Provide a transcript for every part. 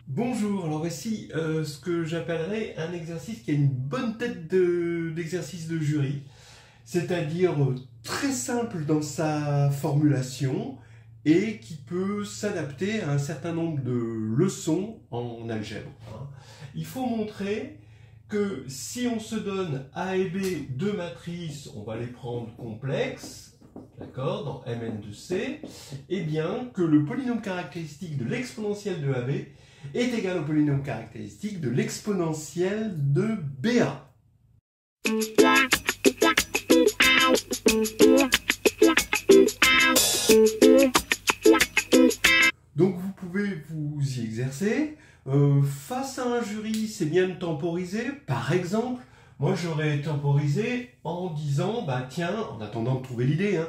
Bonjour, alors voici ce que j'appellerais un exercice qui a une bonne tête d'exercice de jury, c'est-à-dire très simple dans sa formulation et qui peut s'adapter à un certain nombre de leçons en algèbre. Il faut montrer que si on se donne A et B deux matrices, on va les prendre complexes, d'accord, dans Mn de C, et bien que le polynôme caractéristique de l'exponentielle de AB est égal au polynôme caractéristique de l'exponentielle de BA. Donc vous pouvez vous y exercer. Face à un jury, c'est bien de temporiser. Par exemple, moi j'aurais temporisé en disant, bah tiens, en attendant de trouver l'idée,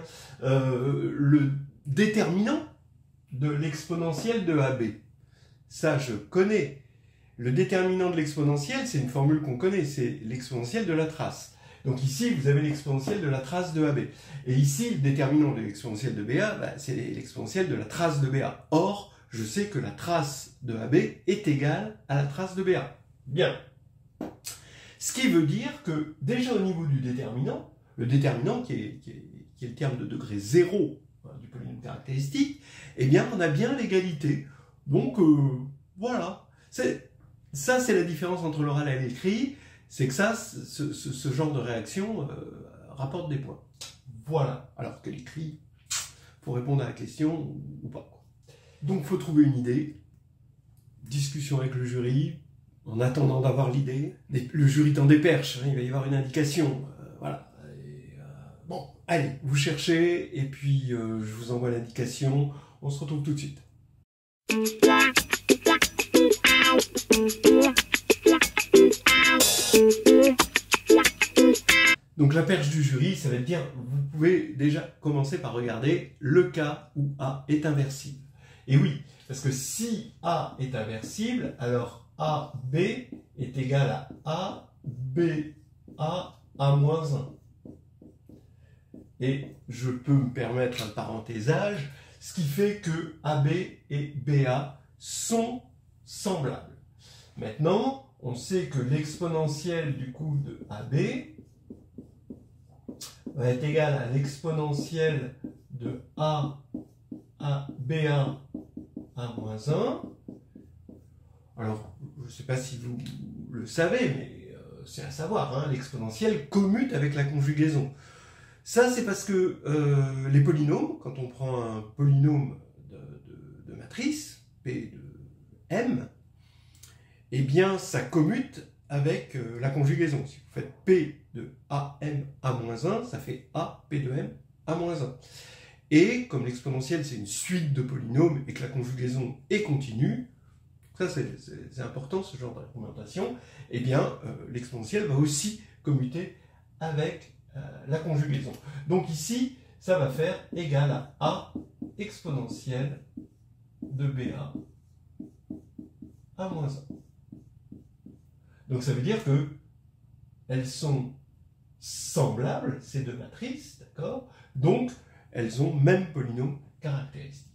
le déterminant de l'exponentielle de AB. Ça, je connais. Le déterminant de l'exponentielle, c'est une formule qu'on connaît, c'est l'exponentielle de la trace. Donc ici, vous avez l'exponentielle de la trace de AB. Et ici, le déterminant de l'exponentielle de BA, bah, c'est l'exponentielle de la trace de BA. Or, je sais que la trace de AB est égale à la trace de BA. Bien. Ce qui veut dire que, déjà au niveau du déterminant, le déterminant qui est le terme de degré 0 du polynôme caractéristique, eh bien, on a bien l'égalité. Donc, voilà. Ça, c'est la différence entre l'oral et l'écrit. C'est que ça, ce genre de réaction rapporte des points. Voilà. Alors que l'écrit, il faut répondre à la question ou pas. Donc, il faut trouver une idée. Discussion avec le jury. En attendant d'avoir l'idée. Le jury tend des perches. Il va y avoir une indication. Voilà. Bon, allez, vous cherchez. Et puis, je vous envoie l'indication. On se retrouve tout de suite. Donc la perche du jury, ça va dire, vous pouvez déjà commencer par regarder le cas où A est inversible. Et oui, parce que si A est inversible, alors AB est égal à A, B, A moins 1. Et je peux me permettre un parenthésage, ce qui fait que AB et BA sont semblables. Maintenant, on sait que l'exponentielle du coup de AB va être égale à l'exponentielle de A à BA à moins 1. Alors, je ne sais pas si vous le savez, mais c'est à savoir, l'exponentielle commute avec la conjugaison. Ça, c'est parce que les polynômes, quand on prend un polynôme de matrice, P de M, eh bien, ça commute avec la conjugaison. Si vous faites P de AM à moins 1, ça fait A, P de M à moins 1. Et comme l'exponentielle, c'est une suite de polynômes et que la conjugaison est continue, ça c'est important ce genre d'argumentation, eh bien, l'exponentielle va aussi commuter avec la conjugaison. Donc ici, ça va faire égal à A exponentielle de BA à moins 1. Donc ça veut dire que elles sont semblables, ces deux matrices, d'accord? Donc elles ont même polynôme caractéristique.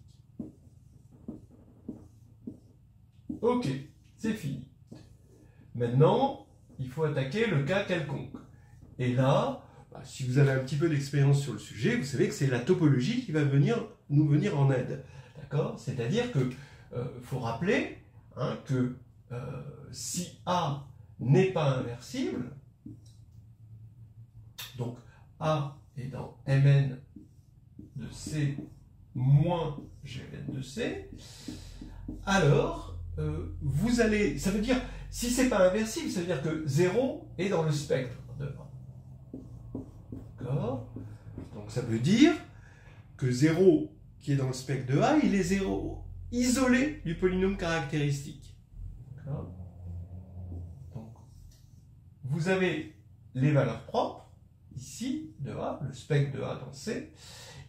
Ok, c'est fini. Maintenant, il faut attaquer le cas quelconque. Et là, si vous avez un petit peu d'expérience sur le sujet, vous savez que c'est la topologie qui va nous venir en aide. D'accord? C'est-à-dire que faut rappeler que si A n'est pas inversible, donc A est dans Mn de C moins Gn de C, alors vous allez, ça veut dire, si c'est pas inversible, ça veut dire que 0 est dans le spectre de A. D'accord? Donc ça veut dire que 0 qui est dans le spectre de A, il est 0 isolé du polynôme caractéristique. D'accord? Donc, vous avez les valeurs propres, ici, de A, le spectre de A dans C,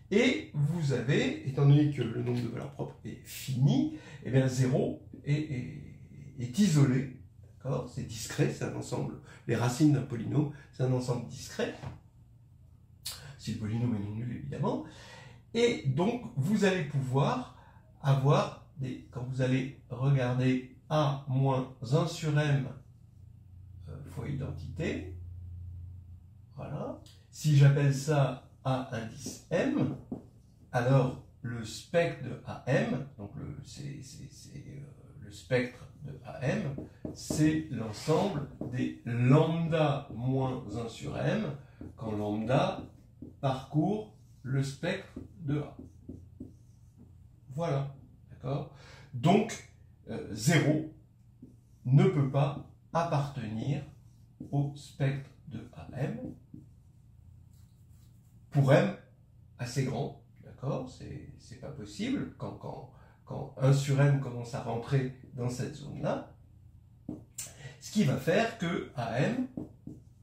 et vous avez, étant donné que le nombre de valeurs propres est fini, eh bien 0 est isolé, d'accord? C'est discret, c'est un ensemble. Les racines d'un polynôme, c'est un ensemble discret. si le polynôme est non nul évidemment. Et donc vous allez pouvoir avoir, quand vous allez regarder A moins 1 sur M fois identité, voilà. Si j'appelle ça A indice M, alors le spectre de AM, donc le spectre de AM, c'est l'ensemble des lambda moins 1 sur M, quand lambda parcourt le spectre de A. Voilà, d'accord? Donc, 0 ne peut pas appartenir au spectre de AM pour M assez grand, d'accord? C'est pas possible quand 1 sur M commence à rentrer dans cette zone-là, ce qui va faire que AM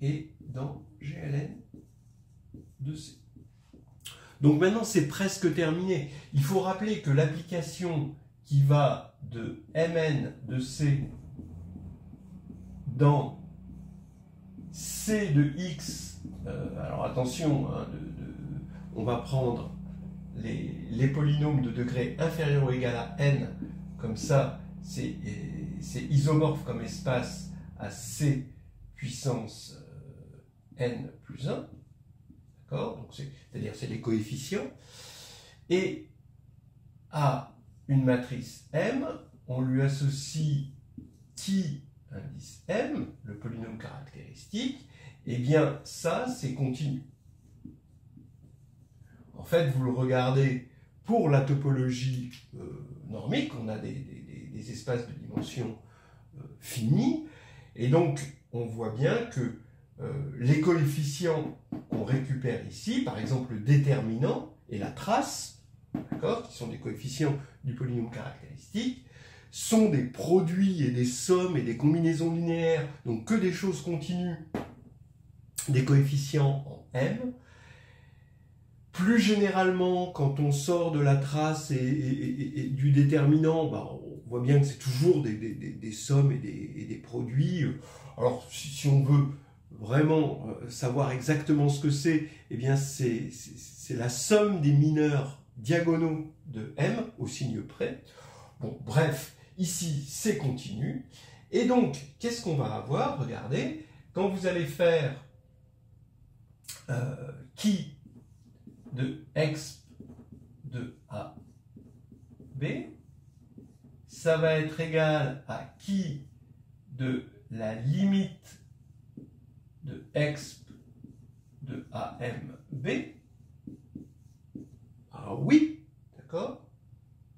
est dans GLN de C. Donc maintenant, c'est presque terminé. Il faut rappeler que l'application qui va de Mn de C dans C de X, alors attention, hein, on va prendre les polynômes de degré inférieur ou égal à n, comme ça, c'est isomorphe comme espace à C puissance n plus 1, d'accord? Donc c'est-à-dire c'est les coefficients, et à une matrice M, on lui associe qui indice M, le polynôme caractéristique, et bien ça c'est continu. En fait, vous le regardez pour la topologie normique, on a des espaces de dimension finie, et donc on voit bien que les coefficients qu'on récupère ici, par exemple le déterminant et la trace, d'accord, qui sont des coefficients du polynôme caractéristique, sont des produits et des sommes et des combinaisons linéaires, donc que des choses continues, des coefficients en M. Plus généralement, quand on sort de la trace et du déterminant, bah, on voit bien que c'est toujours des sommes et des produits. Alors, si on veut vraiment savoir exactement ce que c'est, eh bien, c'est la somme des mineurs diagonaux de M, au signe près. Bon, bref, ici, c'est continu. Et donc, qu'est-ce qu'on va avoir? Regardez, quand vous allez faire qui de x de a b, ça va être égal à qui de la limite de x de am b. Alors oui, d'accord.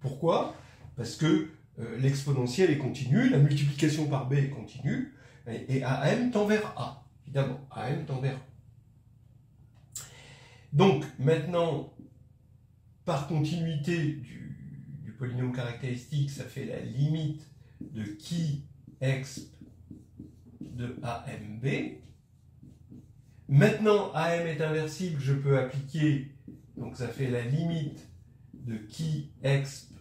Pourquoi? Parce que l'exponentielle est continue, la multiplication par b est continue, et am tend vers a. Évidemment, am tend vers a. Donc, maintenant, par continuité du polynôme caractéristique, ça fait la limite de qui exp de amb. Maintenant, am est inversible, je peux appliquer, donc ça fait la limite de qui exp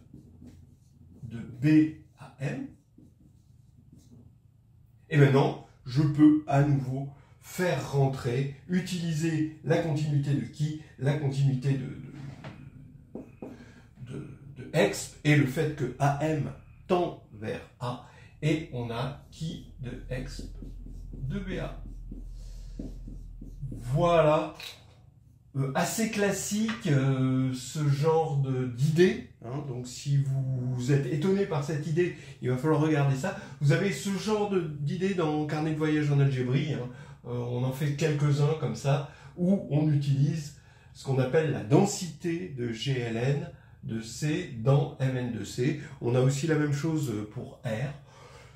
de b à m. Et maintenant, je peux à nouveau faire rentrer, utiliser la continuité de qui, la continuité de exp, et le fait que AM tend vers A, et on a qui de exp de BA. Voilà, assez classique ce genre d'idée, hein. Donc si vous êtes étonné par cette idée, il va falloir regarder ça. Vous avez ce genre d'idée dans Carnet de voyage en algébrie, hein. On en fait quelques-uns comme ça, où on utilise ce qu'on appelle la densité de GLN de C dans Mn de C. On a aussi la même chose pour R.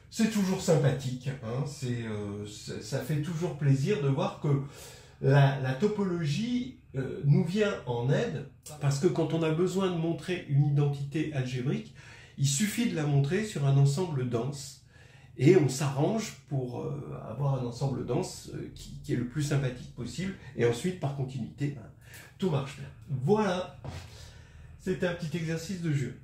C'est toujours sympathique, hein. Ça fait toujours plaisir de voir que la topologie nous vient en aide, parce que quand on a besoin de montrer une identité algébrique, il suffit de la montrer sur un ensemble dense. Et on s'arrange pour avoir un ensemble dense qui est le plus sympathique possible. Et ensuite, par continuité, tout marche bien. Voilà, c'était un petit exercice de jeu.